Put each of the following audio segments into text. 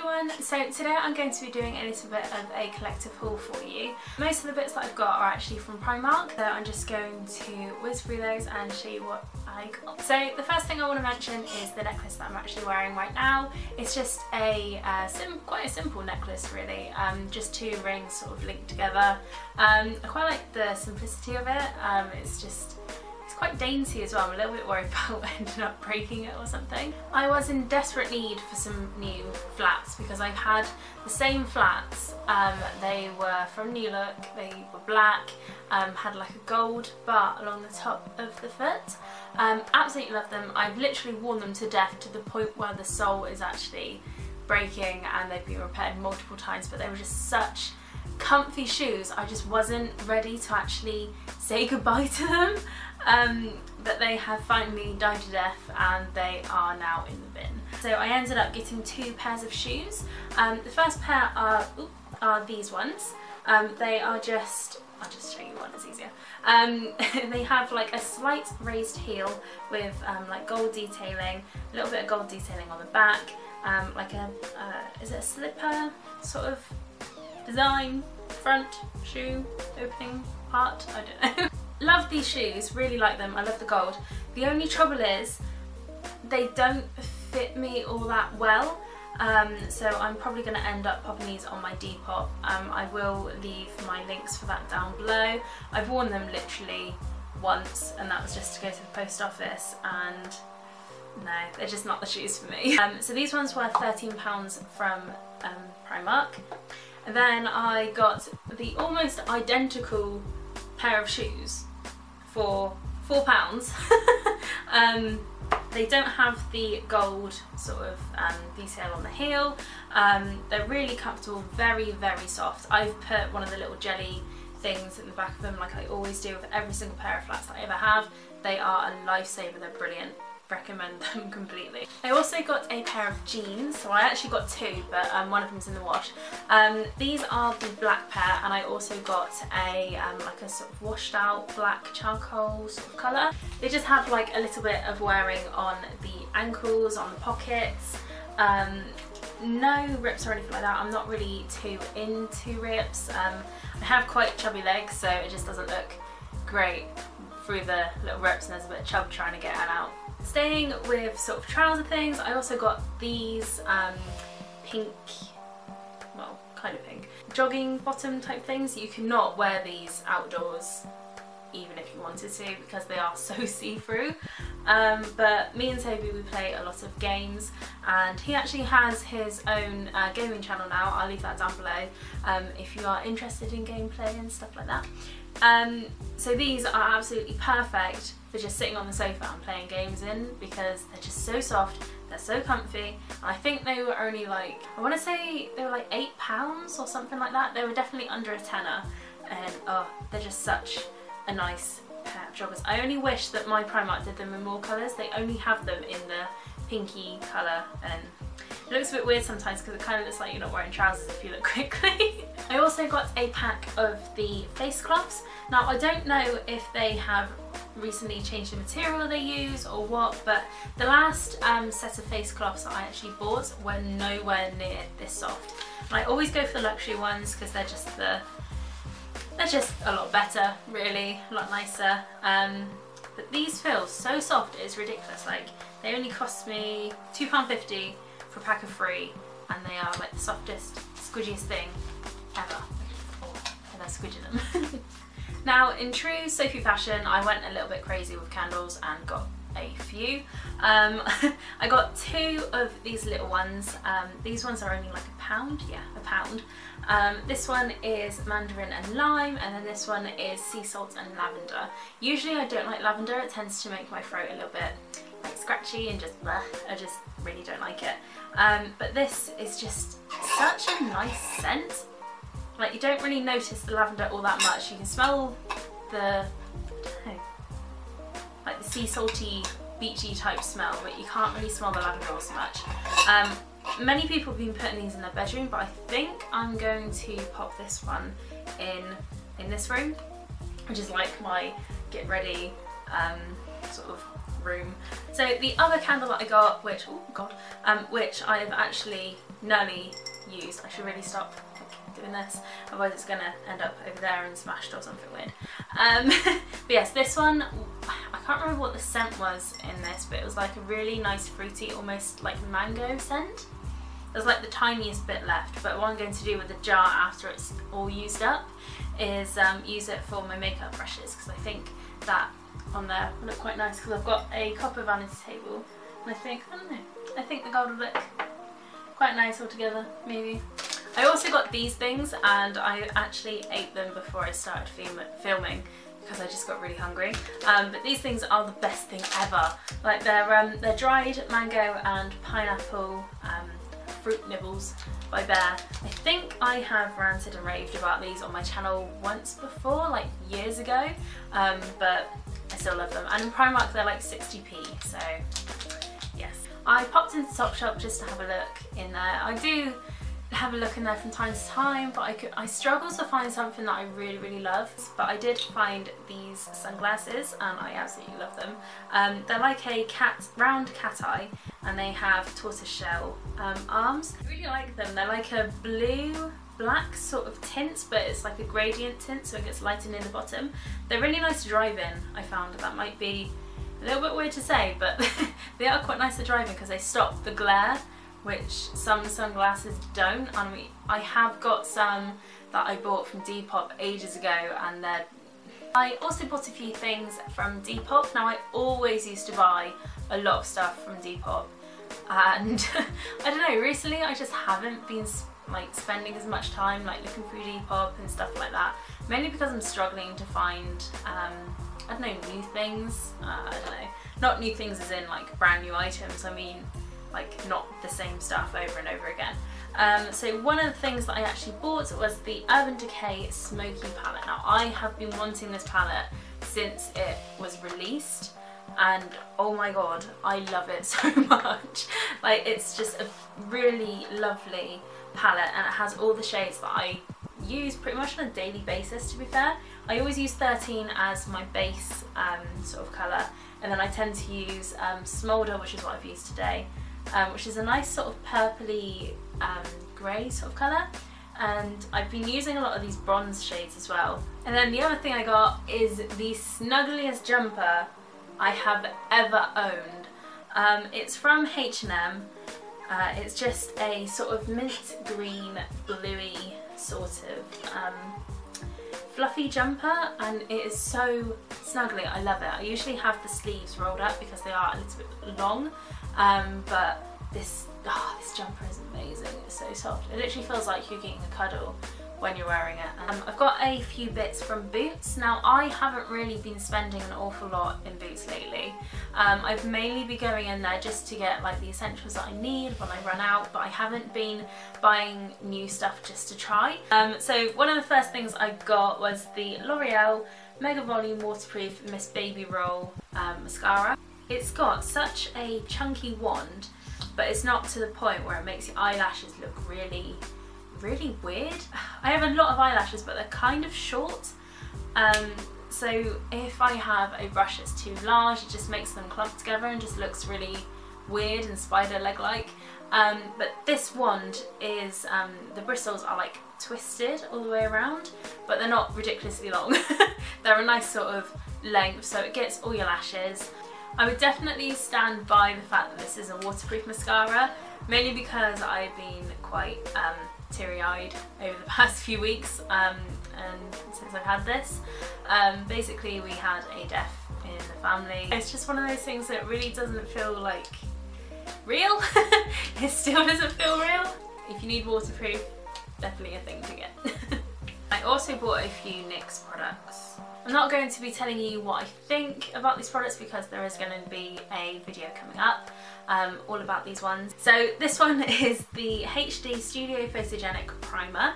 everyone, so today I'm going to be doing a little bit of a collective haul for you. Most of the bits that I've got are actually from Primark, so I'm just going to whiz through those and show you what I got. So the first thing I want to mention is the necklace that I'm actually wearing right now. It's just a quite a simple necklace really, just two rings sort of linked together. I quite like the simplicity of it. It's quite dainty as well. I'm a little bit worried about ending up breaking it or something. I was in desperate need for some new flats because I've had the same flats. They were from New Look, they were black, had like a gold bar along the top of the foot. Absolutely love them. I've literally worn them to death to the point where the sole is actually breaking and they've been repaired multiple times, but they were just such comfy shoes. I just wasn't ready to actually say goodbye to them. But they have finally died to death and they are now in the bin. So I ended up getting two pairs of shoes. The first pair are these ones. They are just, I'll just show you one, it's easier. They have like a slight raised heel with like gold detailing, a little bit of gold detailing on the back, like a, is it a slipper sort of design, front shoe opening part, I don't know. Love these shoes, really like them, I love the gold. The only trouble is they don't fit me all that well, so I'm probably going to end up popping these on my Depop. I will leave my links for that down below. I've worn them literally once and that was just to go to the post office, and no, they're just not the shoes for me. So these ones were £13 from Primark. And then I got the almost identical pair of shoes for £4. They don't have the gold sort of detail on the heel. They're really comfortable, very, very soft. I've put one of the little jelly things in the back of them like I always do with every single pair of flats that I ever have. They are a lifesaver, they're brilliant. Recommend them completely. I also got a pair of jeans, so I actually got two, but one of them's in the wash. These are the black pair, and I also got a like a sort of washed out black charcoal sort of colour. They just have like a little bit of wearing on the ankles, on the pockets. No rips or anything like that. I'm not really too into rips. I have quite chubby legs, so it just doesn't look great through the little rips, and there's a bit of chub trying to get it out. Staying with sort of trouser things, I also got these pink, well, kind of pink, jogging bottom type things. You cannot wear these outdoors even if you wanted to because they are so see-through. But me and Toby, we play a lot of games, and he actually has his own gaming channel now. I'll leave that down below if you are interested in gameplay and stuff like that. So these are absolutely perfect for just sitting on the sofa and playing games in because they're just so soft, they're so comfy, and I think they were only like, I want to say they were like £8 or something like that. They were definitely under a tenner, and oh, they're just such a nice pair of joggers. I only wish that my Primark did them in more colours. They only have them in the pinky colour, and it looks a bit weird sometimes because it kind of looks like you're not wearing trousers if you look quickly. I also got a pack of the face cloths. Now I don't know if they have recently changed the material they use or what, but the last set of face cloths that I actually bought were nowhere near this soft. And I always go for the luxury ones because they're just a lot better, really, a lot nicer. But these feel so soft, it's ridiculous. Like, they only cost me £2.50 for a pack of 3, and they are like the softest, squidgiest thing ever. And I'm squidging them. Now, in true Sophie fashion, I went a little bit crazy with candles and got a few. I got two of these little ones. These ones are only like £1, yeah, £1. This one is mandarin and lime, and then this one is sea salt and lavender. Usually I don't like lavender, it tends to make my throat a little bit like scratchy and just bleh, I just really don't like it. But this is just such a nice scent. Like, you don't really notice the lavender all that much. You can smell the, like the sea salty, beachy type smell, but you can't really smell the lavender all so much. Many people have been putting these in their bedroom, but I think I'm going to pop this one in this room, which is like my get ready sort of room. So the other candle that I got, which, oh god, which I've actually nearly used. I should really stop doing this, otherwise it's gonna end up over there and smashed or something weird. But yes, this one, I can't remember what the scent was in this, but it was like a really nice fruity, almost like mango scent. There's like the tiniest bit left, but what I'm going to do with the jar after it's all used up is use it for my makeup brushes, because I think that on there will look quite nice, because I've got a copper vanity table and I think, I don't know, I think the gold will look quite nice all together, maybe. I also got these things and I actually ate them before I started filming because I just got really hungry. But these things are the best thing ever. Like they're dried mango and pineapple fruit nibbles by Bear. I think I have ranted and raved about these on my channel once before, like years ago, but I still love them. And in Primark they're like 60p, so yes. I popped into Topshop just to have a look in there. I do have a look in there from time to time, but I struggle to find something that I really love. But I did find these sunglasses and I absolutely love them. They're like a round cat eye, and they have tortoiseshell arms. I really like them. They're like a blue-black sort of tint, but it's like a gradient tint, so it gets lightened in the bottom. They're really nice to drive in, I found. That might be a little bit weird to say, but they are quite nice to drive in because they stop the glare, which some sunglasses don't. And I have got some that I bought from Depop ages ago, and I also bought a few things from Depop. Now I always used to buy a lot of stuff from Depop, and I don't know, recently I just haven't been like spending as much time like looking through Depop and stuff like that, mainly because I'm struggling to find I don't know, new things. I don't know, not new things as in like brand new items, I mean like not the same stuff over and over again. So one of the things that I actually bought was the Urban Decay Smoky palette. Now I have been wanting this palette since it was released, and oh my god, I love it so much. Like, it's just a really lovely palette, and it has all the shades that I use pretty much on a daily basis, to be fair. I always use 13 as my base sort of colour, and then I tend to use Smolder, which is what I've used today, which is a nice sort of purpley grey sort of colour, and I've been using a lot of these bronze shades as well. And then the other thing I got is the snuggliest jumper I have ever owned. It's from H&M. It's just a sort of mint green bluey sort of fluffy jumper, and it is so snuggly. I love it. I usually have the sleeves rolled up because they are a little bit long, but this jumper is amazing. It's so soft. It literally feels like you're getting a cuddle when you're wearing it. I've got a few bits from Boots. Now I haven't really been spending an awful lot in Boots lately. I've mainly been going in there just to get like the essentials that I need when I run out, but I haven't been buying new stuff just to try. So one of the first things I got was the L'Oreal Mega Volume Waterproof Miss Baby Roll mascara. It's got such a chunky wand, but it's not to the point where it makes your eyelashes look really weird. I have a lot of eyelashes, but they're kind of short, so if I have a brush that's too large, it just makes them clump together and just looks really weird and spider leg-like. But this wand is, the bristles are like twisted all the way around, but they're not ridiculously long. They're a nice sort of length, so it gets all your lashes. I would definitely stand by the fact that this is a waterproof mascara, mainly because I've been quite teary-eyed over the past few weeks, and since I've had this. Basically we had a death in the family. It's just one of those things that really doesn't feel like real. It still doesn't feel real. If you need waterproof, definitely a thing to get. I also bought a few NYX products. I'm not going to be telling you what I think about these products because there is going to be a video coming up all about these ones. So this one is the HD Studio Photogenic Primer,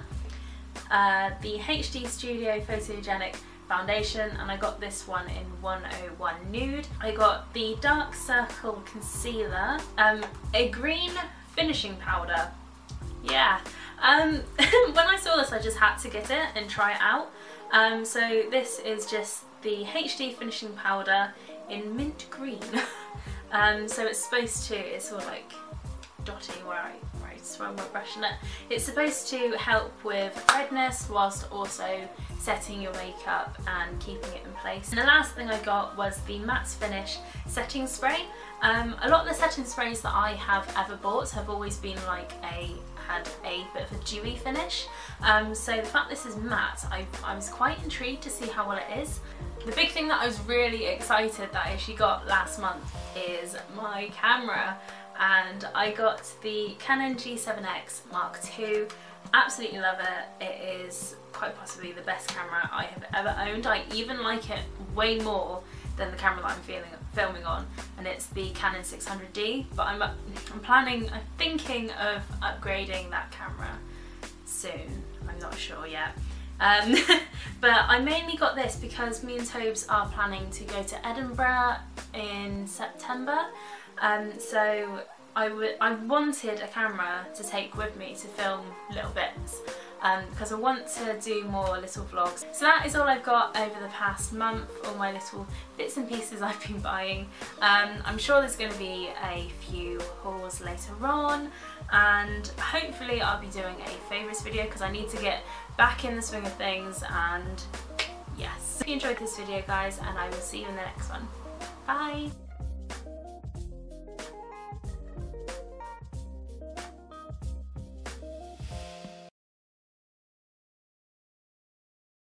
the HD Studio Photogenic Foundation, and I got this one in 101 Nude. I got the Dark Circle Concealer, a green finishing powder. Yeah. When I saw this I just had to get it and try it out. So this is just the HD finishing powder in mint green. So it's supposed to, it's all like dotty where I swam my brush in it. It's supposed to help with redness whilst also setting your makeup and keeping it in place. And the last thing I got was the Matte Finish setting spray. A lot of the setting sprays that I have ever bought have always been like had a bit of a dewy finish. So the fact this is matte, I was quite intrigued to see how well it is. The big thing that I was really excited that I actually got last month is my camera. And I got the Canon G7X Mark II. Absolutely love it. It is quite possibly the best camera I have ever owned. I even like it way more than the camera that I'm filming on, and it's the Canon 600D. But I'm thinking of upgrading that camera soon. I'm not sure yet. But I mainly got this because me and Tobes are planning to go to Edinburgh in September. So I wanted a camera to take with me to film little bits, because I want to do more little vlogs. So that is all I've got over the past month, all my little bits and pieces I've been buying. I'm sure there's going to be a few hauls later on, and hopefully I'll be doing a favourites video because I need to get back in the swing of things. And yes, hope you enjoyed this video guys, and I will see you in the next one. Bye!